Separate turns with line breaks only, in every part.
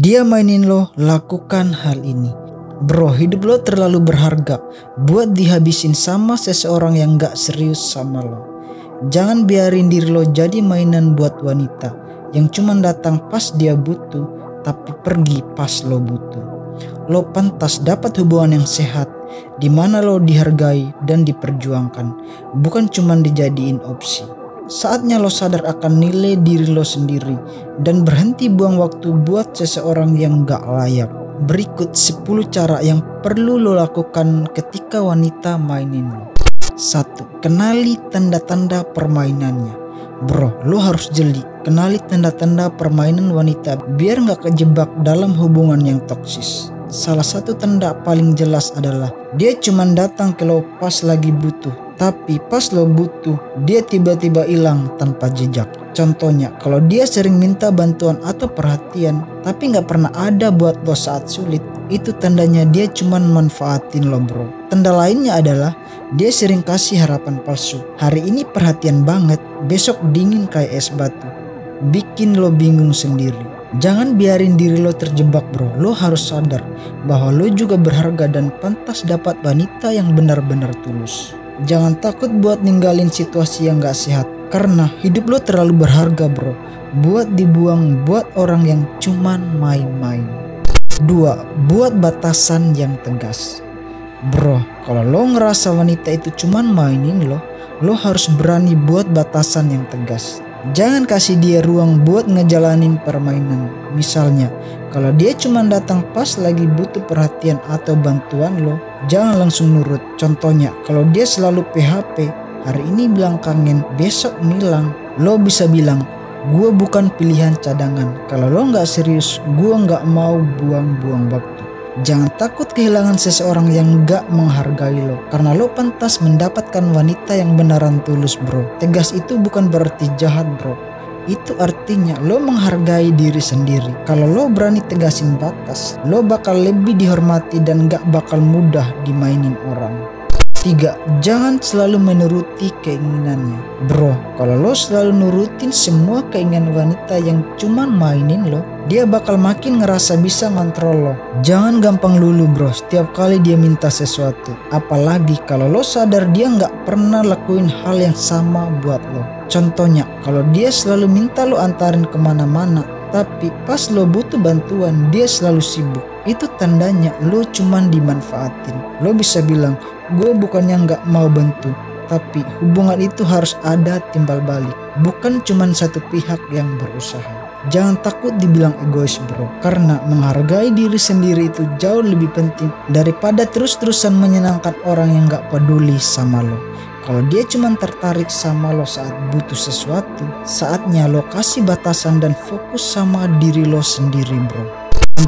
dia mainin lo, lakukan hal ini. Bro, hidup lo terlalu berharga buat dihabisin sama seseorang yang gak serius sama lo. Jangan biarin diri lo jadi mainan buat wanita yang cuman datang pas dia butuh tapi pergi pas lo butuh. Lo pantas dapat hubungan yang sehat di mana lo dihargai dan diperjuangkan, bukan cuman dijadiin opsi. Saatnya lo sadar akan nilai diri lo sendiri dan berhenti buang waktu buat seseorang yang gak layak. Berikut 10 cara yang perlu lo lakukan ketika wanita mainin lo. 1. Kenali tanda-tanda permainannya. Bro, lo harus jeli kenali tanda-tanda permainan wanita biar gak kejebak dalam hubungan yang toksis. Salah satu tanda paling jelas adalah dia cuman datang ke lo pas lagi butuh, tapi pas lo butuh dia tiba-tiba hilang tanpa jejak. Contohnya, kalau dia sering minta bantuan atau perhatian tapi gak pernah ada buat lo saat sulit, itu tandanya dia cuman manfaatin lo, bro. Tanda lainnya adalah dia sering kasih harapan palsu. Hari ini perhatian banget, besok dingin kayak es batu, bikin lo bingung sendiri. Jangan biarin diri lo terjebak, bro. Lo harus sadar bahwa lo juga berharga dan pantas dapat wanita yang benar-benar tulus. Jangan takut buat ninggalin situasi yang gak sehat, karena hidup lo terlalu berharga, bro, buat dibuang buat orang yang cuman main-main. 2. Buat batasan yang tegas. Bro, kalau lo ngerasa wanita itu cuman mainin lo harus berani buat batasan yang tegas. Jangan kasih dia ruang buat ngejalanin permainan. Misalnya, kalau dia cuma datang pas lagi butuh perhatian atau bantuan lo, jangan langsung nurut. Contohnya, kalau dia selalu PHP, hari ini bilang kangen, besok ngilang, lo bisa bilang, gue bukan pilihan cadangan. Kalau lo gak serius, gue gak mau buang-buang waktu. Jangan takut kehilangan seseorang yang gak menghargai lo, karena lo pantas mendapatkan wanita yang beneran tulus, bro. Tegas itu bukan berarti jahat, bro. Itu artinya lo menghargai diri sendiri. Kalau lo berani tegasin batas, lo bakal lebih dihormati dan gak bakal mudah dimainin orang. 3. Jangan selalu menuruti keinginannya. Bro, kalau lo selalu nurutin semua keinginan wanita yang cuman mainin lo, dia bakal makin ngerasa bisa ngontrol lo. Jangan gampang lulu, bro, setiap kali dia minta sesuatu. Apalagi kalau lo sadar dia nggak pernah lakuin hal yang sama buat lo. Contohnya, kalau dia selalu minta lo antarin kemana-mana, tapi pas lo butuh bantuan dia selalu sibuk, itu tandanya lo cuman dimanfaatin. Lo bisa bilang, gue bukannya nggak mau bantu, tapi hubungan itu harus ada timbal balik, bukan cuman satu pihak yang berusaha. Jangan takut dibilang egois, bro, karena menghargai diri sendiri itu jauh lebih penting daripada terus-terusan menyenangkan orang yang gak peduli sama lo. Kalau dia cuma tertarik sama lo saat butuh sesuatu, saatnya lo kasih batasan dan fokus sama diri lo sendiri, bro.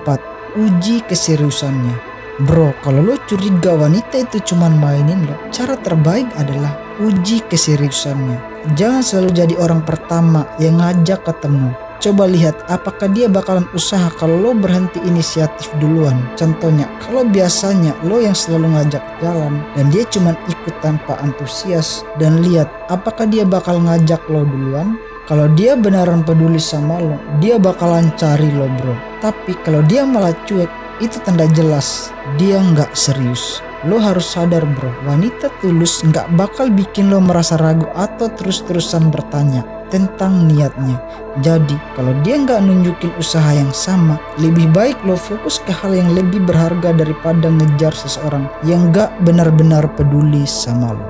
4. Uji keseriusannya. Bro, kalau lo curiga wanita itu cuma mainin lo, cara terbaik adalah uji keseriusannya. Jangan selalu jadi orang pertama yang ngajak ketemu. Coba lihat apakah dia bakalan usaha kalau lo berhenti inisiatif duluan. Contohnya, kalau biasanya lo yang selalu ngajak jalan dan dia cuma ikut tanpa antusias, dan lihat apakah dia bakal ngajak lo duluan. Kalau dia beneran peduli sama lo, dia bakalan cari lo, bro. Tapi kalau dia malah cuek, itu tanda jelas dia nggak serius. Lo harus sadar, bro, wanita tulus nggak bakal bikin lo merasa ragu atau terus-terusan bertanya tentang niatnya. Jadi kalau dia nggak nunjukin usaha yang sama, lebih baik lo fokus ke hal yang lebih berharga daripada ngejar seseorang yang nggak benar-benar peduli sama lo.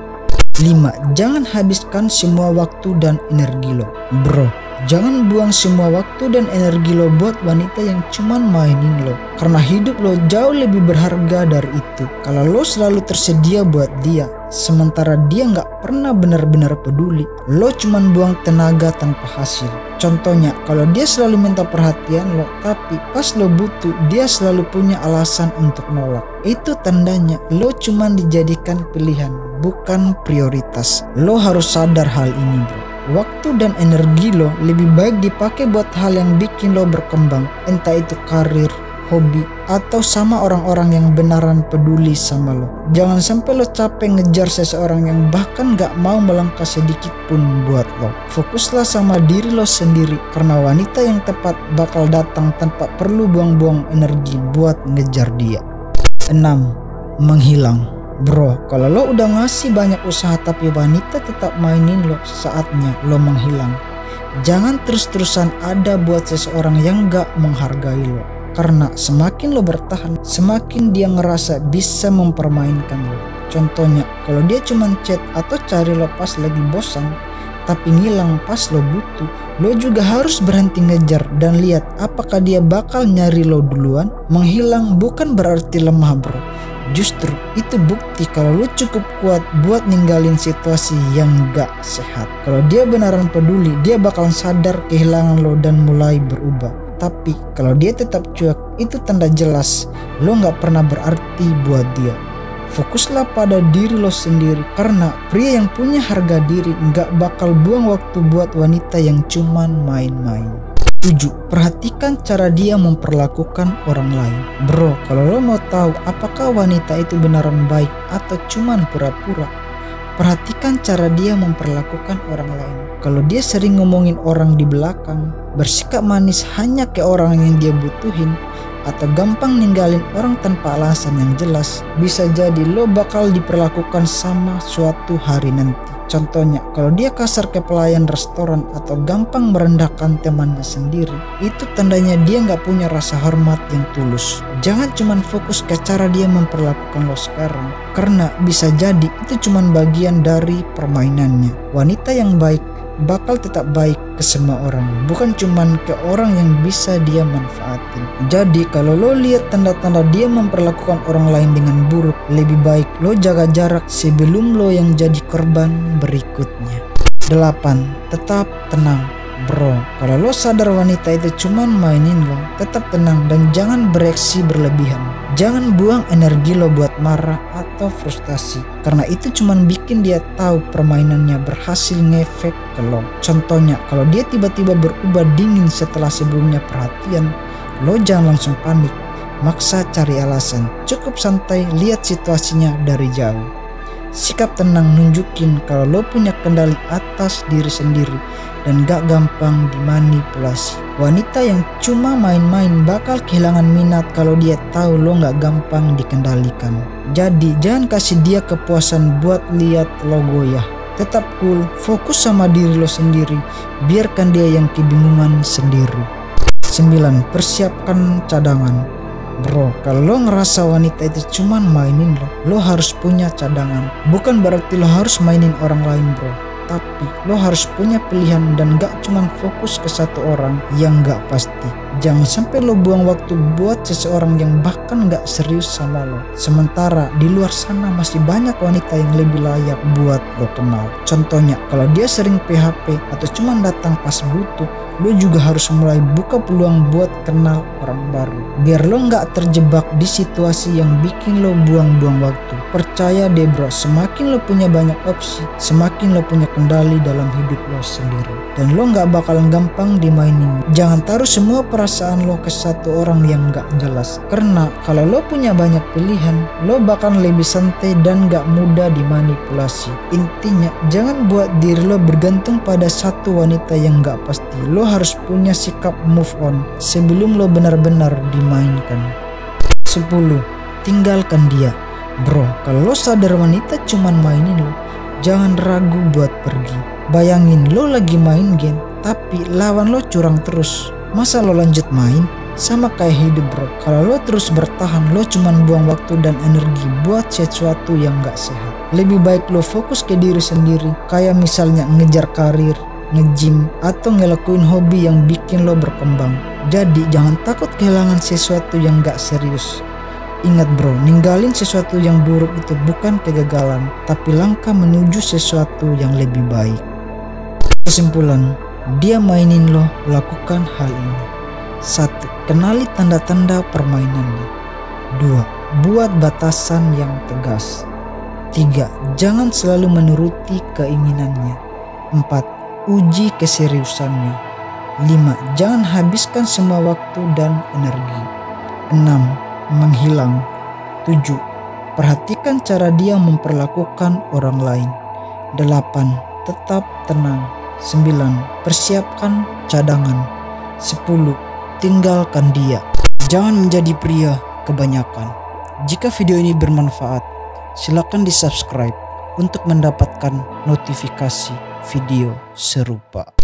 5. Jangan habiskan semua waktu dan energi lo. Bro, jangan buang semua waktu dan energi lo buat wanita yang cuman mainin lo, karena hidup lo jauh lebih berharga dari itu. Kalau lo selalu tersedia buat dia, sementara dia nggak pernah benar-benar peduli, lo cuman buang tenaga tanpa hasil. Contohnya, kalau dia selalu minta perhatian lo, tapi pas lo butuh dia selalu punya alasan untuk nolak, itu tandanya lo cuman dijadikan pilihan, bukan prioritas. Lo harus sadar hal ini, bro. Waktu dan energi lo lebih baik dipakai buat hal yang bikin lo berkembang, entah itu karir, hobi, atau sama orang-orang yang beneran peduli sama lo. Jangan sampai lo capek ngejar seseorang yang bahkan gak mau melangkah sedikit pun buat lo. Fokuslah sama diri lo sendiri, karena wanita yang tepat bakal datang tanpa perlu buang-buang energi buat ngejar dia. 6. Menghilang. Bro, kalau lo udah ngasih banyak usaha tapi wanita tetap mainin lo, saatnya lo menghilang. Jangan terus-terusan ada buat seseorang yang gak menghargai lo. Karena semakin lo bertahan, semakin dia ngerasa bisa mempermainkan lo. Contohnya, kalau dia cuma chat atau cari lo pas lagi bosan, tapi ngilang pas lo butuh, lo juga harus berhenti ngejar dan lihat apakah dia bakal nyari lo duluan. Menghilang bukan berarti lemah bro. Justru itu bukti kalau lo cukup kuat buat ninggalin situasi yang gak sehat. Kalau dia beneran peduli, dia bakal sadar kehilangan lo dan mulai berubah. Tapi kalau dia tetap cuek, itu tanda jelas lo gak pernah berarti buat dia. Fokuslah pada diri lo sendiri, karena pria yang punya harga diri gak bakal buang waktu buat wanita yang cuman main-main. 7. Perhatikan cara dia memperlakukan orang lain. Bro, kalau lo mau tahu apakah wanita itu beneran baik atau cuman pura-pura, perhatikan cara dia memperlakukan orang lain. Kalau dia sering ngomongin orang di belakang, bersikap manis hanya ke orang yang dia butuhin, atau gampang ninggalin orang tanpa alasan yang jelas, bisa jadi lo bakal diperlakukan sama suatu hari nanti. Contohnya, kalau dia kasar ke pelayan restoran atau gampang merendahkan temannya sendiri, itu tandanya dia nggak punya rasa hormat yang tulus. Jangan cuman fokus ke cara dia memperlakukan lo sekarang, karena bisa jadi itu cuman bagian dari permainannya. Wanita yang baik bakal tetap baik ke semua orang, bukan cuman ke orang yang bisa dia manfaatin. Jadi kalau lo lihat tanda-tanda dia memperlakukan orang lain dengan buruk, lebih baik lo jaga jarak sebelum lo yang jadi korban berikutnya. 8. Tetap tenang. Bro, kalau lo sadar wanita itu cuman mainin lo, tetap tenang dan jangan bereaksi berlebihan. Jangan buang energi lo buat marah atau frustasi, karena itu cuman bikin dia tahu permainannya berhasil ngefek ke lo. Contohnya, kalau dia tiba-tiba berubah dingin setelah sebelumnya perhatian, lo jangan langsung panik, maksa cari alasan. Cukup santai, lihat situasinya dari jauh. Sikap tenang nunjukin kalau lo punya kendali atas diri sendiri dan gak gampang dimanipulasi. Wanita yang cuma main-main bakal kehilangan minat kalau dia tahu lo gak gampang dikendalikan. Jadi jangan kasih dia kepuasan buat lihat lo goyah. Tetap cool, fokus sama diri lo sendiri, biarkan dia yang kebingungan sendiri. 9. Persiapkan cadangan. Bro, kalau lo ngerasa wanita itu cuman mainin lo harus punya cadangan. Bukan berarti lo harus mainin orang lain bro, tapi lo harus punya pilihan dan gak cuman fokus ke satu orang yang gak pasti. Jangan sampai lo buang waktu buat seseorang yang bahkan gak serius sama lo, sementara di luar sana masih banyak wanita yang lebih layak buat lo kenal. Contohnya, kalau dia sering PHP atau cuman datang pas butuh, lo juga harus mulai buka peluang buat kenal orang baru, biar lo nggak terjebak di situasi yang bikin lo buang-buang waktu. Percaya deh bro, semakin lo punya banyak opsi, semakin lo punya kendali dalam hidup lo sendiri, dan lo nggak bakalan gampang dimainin. Jangan taruh semua perasaan lo ke satu orang yang nggak jelas, karena kalau lo punya banyak pilihan, lo bakal lebih santai dan nggak mudah dimanipulasi. Intinya, jangan buat diri lo bergantung pada satu wanita yang nggak pasti. Lo harus punya sikap move on sebelum lo benar-benar dimainkan. 10. Tinggalkan dia. Bro, kalau lo sadar wanita cuman mainin lo, jangan ragu buat pergi. Bayangin lo lagi main game, tapi lawan lo curang terus. Masa lo lanjut main? Sama kayak hidup bro, kalau lo terus bertahan, lo cuman buang waktu dan energi buat sesuatu yang gak sehat. Lebih baik lo fokus ke diri sendiri, kayak misalnya ngejar karir, nge-gym, atau ngelakuin hobi yang bikin lo berkembang. Jadi jangan takut kehilangan sesuatu yang gak serius. Ingat bro, ninggalin sesuatu yang buruk itu bukan kegagalan, tapi langkah menuju sesuatu yang lebih baik. Kesimpulan, dia mainin lo, lakukan hal ini. 1. Kenali tanda-tanda permainannya. 2. Buat batasan yang tegas. 3. Jangan selalu menuruti keinginannya. 4. Uji keseriusannya. 5. Jangan habiskan semua waktu dan energi. 6. Menghilang. 7. Perhatikan cara dia memperlakukan orang lain. 8. Tetap tenang. 9. Persiapkan cadangan. 10. Tinggalkan dia. Jangan menjadi pria kebanyakan. Jika video ini bermanfaat, silakan di-subscribe untuk mendapatkan notifikasi video serupa.